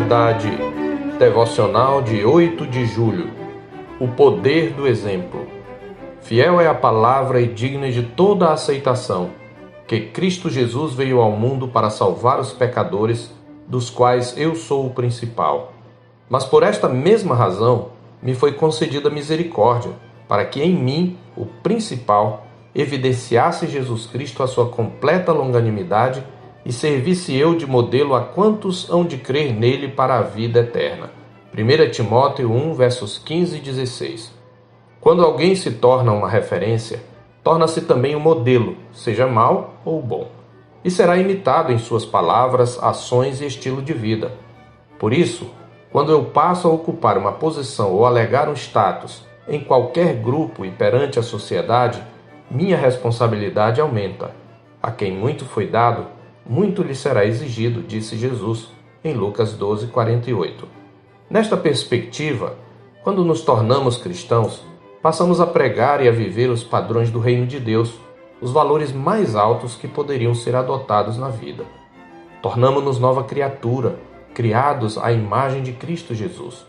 Verdade, devocional de 8 de julho. O poder do exemplo. Fiel é a palavra e digna de toda a aceitação, que Cristo Jesus veio ao mundo para salvar os pecadores, dos quais eu sou o principal. Mas por esta mesma razão, me foi concedida misericórdia, para que em mim, o principal, evidenciasse Jesus Cristo a sua completa longanimidade e servisse eu de modelo a quantos hão de crer nele para a vida eterna. 1 Timóteo 1, versos 15 e 16. Quando alguém se torna uma referência, torna-se também um modelo, seja mau ou bom, e será imitado em suas palavras, ações e estilo de vida. Por isso, quando eu passo a ocupar uma posição ou alegar um status em qualquer grupo e perante a sociedade, minha responsabilidade aumenta. A quem muito foi dado, muito lhe será exigido, disse Jesus, em Lucas 12, 48. Nesta perspectiva, quando nos tornamos cristãos, passamos a pregar e a viver os padrões do reino de Deus, os valores mais altos que poderiam ser adotados na vida. Tornamo-nos nova criatura, criados à imagem de Cristo Jesus.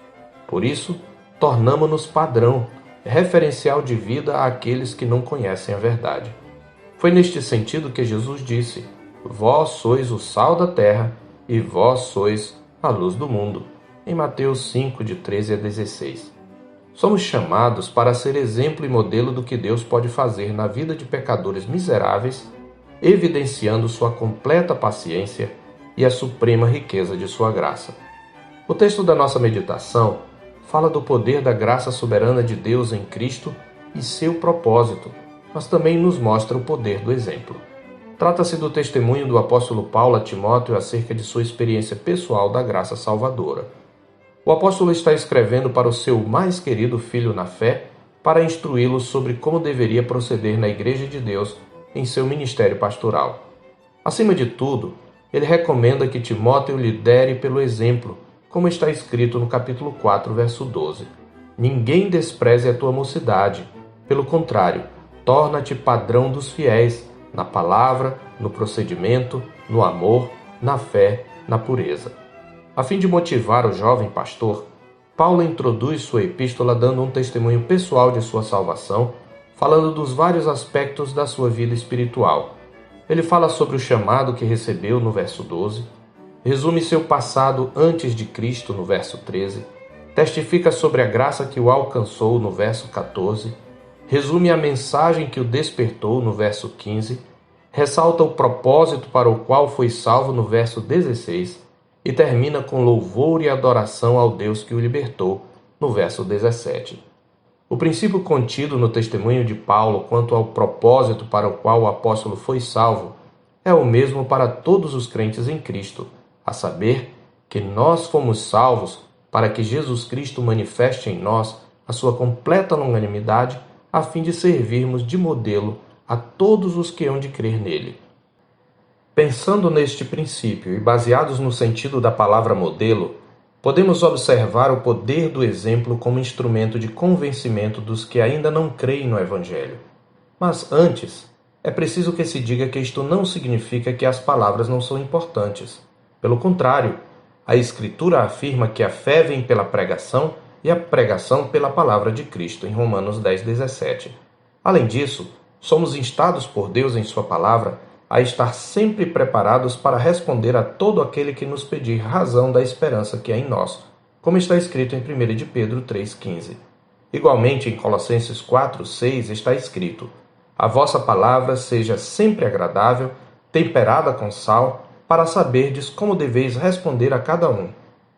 Por isso, tornamo-nos padrão, referencial de vida àqueles que não conhecem a verdade. Foi neste sentido que Jesus disse: Vós sois o sal da terra e vós sois a luz do mundo. Em Mateus 5, de 13 a 16. Somos chamados para ser exemplo e modelo do que Deus pode fazer na vida de pecadores miseráveis, evidenciando sua completa paciência e a suprema riqueza de sua graça. O texto da nossa meditação fala do poder da graça soberana de Deus em Cristo e seu propósito, mas também nos mostra o poder do exemplo. Trata-se do testemunho do apóstolo Paulo a Timóteo acerca de sua experiência pessoal da graça salvadora. O apóstolo está escrevendo para o seu mais querido filho na fé para instruí-lo sobre como deveria proceder na Igreja de Deus em seu ministério pastoral. Acima de tudo, ele recomenda que Timóteo lidere pelo exemplo, como está escrito no capítulo 4, verso 12. Ninguém despreze a tua mocidade. Pelo contrário, torna-te padrão dos fiéis, na palavra, no procedimento, no amor, na fé, na pureza. A fim de motivar o jovem pastor, Paulo introduz sua epístola dando um testemunho pessoal de sua salvação, falando dos vários aspectos da sua vida espiritual. Ele fala sobre o chamado que recebeu no verso 12, resume seu passado antes de Cristo no verso 13, testifica sobre a graça que o alcançou no verso 14, resume a mensagem que o despertou no verso 15, ressalta o propósito para o qual foi salvo no verso 16 e termina com louvor e adoração ao Deus que o libertou no verso 17. O princípio contido no testemunho de Paulo quanto ao propósito para o qual o apóstolo foi salvo é o mesmo para todos os crentes em Cristo, a saber, que nós fomos salvos para que Jesus Cristo manifeste em nós a sua completa longanimidade, a fim de servirmos de modelo a todos os que hão de crer nele. Pensando neste princípio e baseados no sentido da palavra modelo, podemos observar o poder do exemplo como instrumento de convencimento dos que ainda não creem no Evangelho. Mas antes, é preciso que se diga que isto não significa que as palavras não são importantes. Pelo contrário, a Escritura afirma que a fé vem pela pregação e a pregação pela palavra de Cristo, em Romanos 10, 17. Além disso, somos instados por Deus em sua palavra a estar sempre preparados para responder a todo aquele que nos pedir razão da esperança que há em nós, como está escrito em 1 de Pedro 3,15. Igualmente, em Colossenses 4,6 está escrito: A vossa palavra seja sempre agradável, temperada com sal, para saberdes como deveis responder a cada um.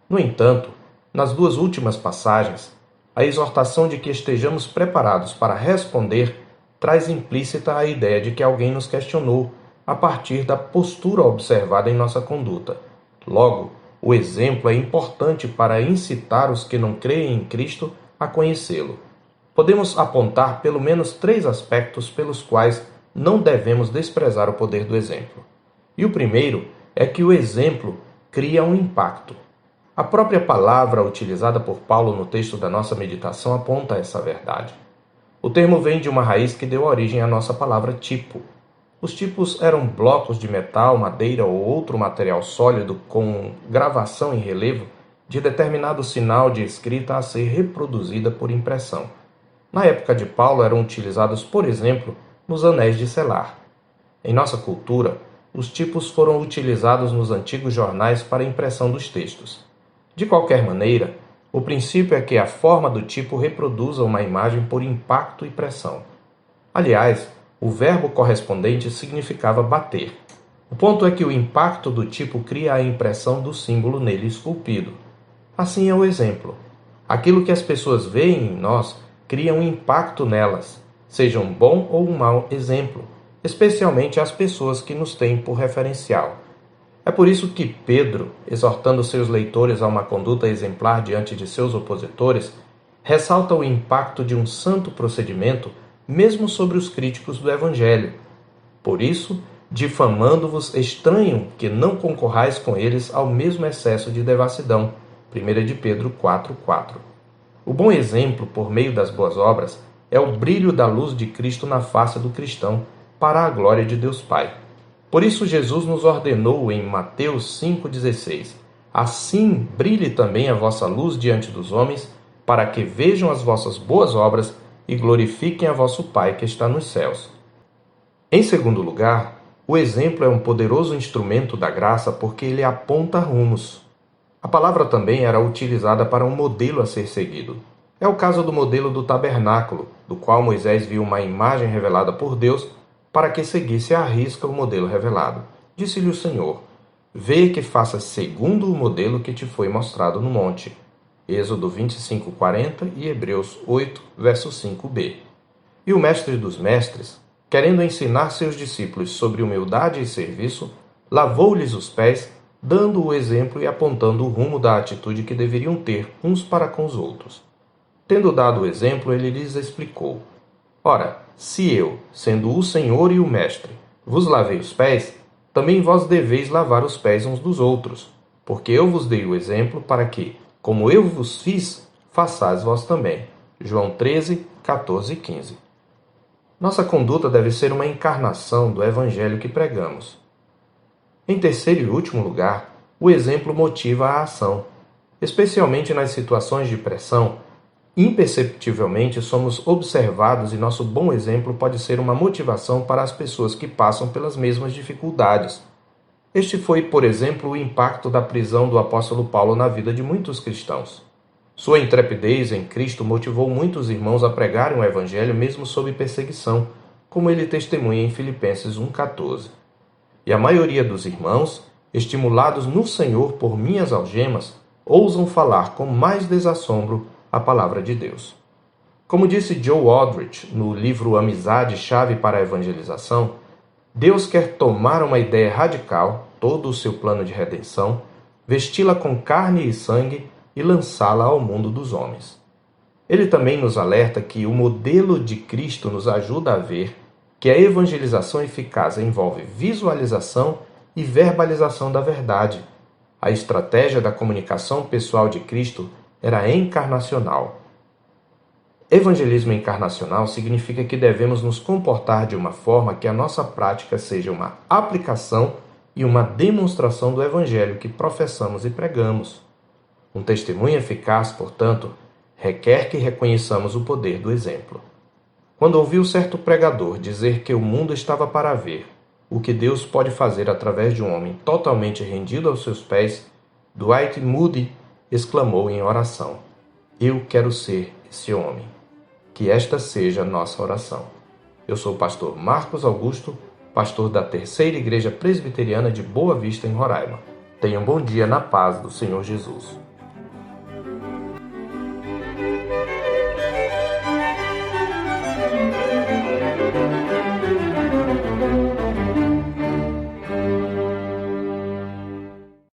No entanto, nas duas últimas passagens, a exortação de que estejamos preparados para responder traz implícita a ideia de que alguém nos questionou a partir da postura observada em nossa conduta. Logo, o exemplo é importante para incitar os que não creem em Cristo a conhecê-lo. Podemos apontar pelo menos 3 aspectos pelos quais não devemos desprezar o poder do exemplo. E o primeiro é que o exemplo cria um impacto. A própria palavra utilizada por Paulo no texto da nossa meditação aponta essa verdade. O termo vem de uma raiz que deu origem à nossa palavra tipo. Os tipos eram blocos de metal, madeira ou outro material sólido com gravação em relevo de determinado sinal de escrita a ser reproduzida por impressão. Na época de Paulo eram utilizados, por exemplo, nos anéis de selar. Em nossa cultura, os tipos foram utilizados nos antigos jornais para a impressão dos textos. De qualquer maneira, o princípio é que a forma do tipo reproduza uma imagem por impacto e pressão. Aliás, o verbo correspondente significava bater. O ponto é que o impacto do tipo cria a impressão do símbolo nele esculpido. Assim é o exemplo. Aquilo que as pessoas veem em nós cria um impacto nelas, seja um bom ou um mau exemplo, especialmente as pessoas que nos têm por referencial. É por isso que Pedro, exortando seus leitores a uma conduta exemplar diante de seus opositores, ressalta o impacto de um santo procedimento mesmo sobre os críticos do Evangelho. Por isso, difamando-vos, estranham que não concorrais com eles ao mesmo excesso de devassidão. 1 de Pedro 4:4. O bom exemplo, por meio das boas obras, é o brilho da luz de Cristo na face do cristão, para a glória de Deus Pai. Por isso Jesus nos ordenou em Mateus 5,16: Assim brilhe também a vossa luz diante dos homens, para que vejam as vossas boas obras e glorifiquem a vosso Pai que está nos céus. Em segundo lugar, o exemplo é um poderoso instrumento da graça porque ele aponta rumos. A palavra também era utilizada para um modelo a ser seguido. É o caso do modelo do tabernáculo, do qual Moisés viu uma imagem revelada por Deus para que seguisse à risca o modelo revelado. Disse-lhe o Senhor: Vê que faças segundo o modelo que te foi mostrado no monte. Êxodo 25:40 e Hebreus 8, verso 5b. E o mestre dos mestres, querendo ensinar seus discípulos sobre humildade e serviço, lavou-lhes os pés, dando o exemplo e apontando o rumo da atitude que deveriam ter uns para com os outros. Tendo dado o exemplo, ele lhes explicou: Ora, se eu, sendo o Senhor e o Mestre, vos lavei os pés, também vós deveis lavar os pés uns dos outros, porque eu vos dei o exemplo para que, como eu vos fiz, façais vós também. João 13, 14 e 15. Nossa conduta deve ser uma encarnação do Evangelho que pregamos. Em terceiro e último lugar, o exemplo motiva a ação. Especialmente nas situações de pressão, imperceptivelmente somos observados e nosso bom exemplo pode ser uma motivação para as pessoas que passam pelas mesmas dificuldades. Este foi, por exemplo, o impacto da prisão do apóstolo Paulo na vida de muitos cristãos. Sua intrepidez em Cristo motivou muitos irmãos a pregarem o Evangelho mesmo sob perseguição, como ele testemunha em Filipenses 1,14. E a maioria dos irmãos, estimulados no Senhor por minhas algemas, ousam falar com mais desassombro a palavra de Deus. Como disse Joe Aldrich no livro Amizade, Chave para a Evangelização, Deus quer tomar uma ideia radical, todo o seu plano de redenção, vesti-la com carne e sangue e lançá-la ao mundo dos homens. Ele também nos alerta que o modelo de Cristo nos ajuda a ver que a evangelização eficaz envolve visualização e verbalização da verdade. A estratégia da comunicação pessoal de Cristo era encarnacional. Evangelismo encarnacional significa que devemos nos comportar de uma forma que a nossa prática seja uma aplicação e uma demonstração do Evangelho que professamos e pregamos. Um testemunho eficaz, portanto, requer que reconheçamos o poder do exemplo. Quando ouviu certo pregador dizer que o mundo estava para ver o que Deus pode fazer através de um homem totalmente rendido aos seus pés, Dwight Moody exclamou em oração: Eu quero ser esse homem. Que esta seja a nossa oração. Eu sou o pastor Marcos Augusto, pastor da Terceira Igreja Presbiteriana de Boa Vista, em Roraima. Tenha um bom dia na paz do Senhor Jesus.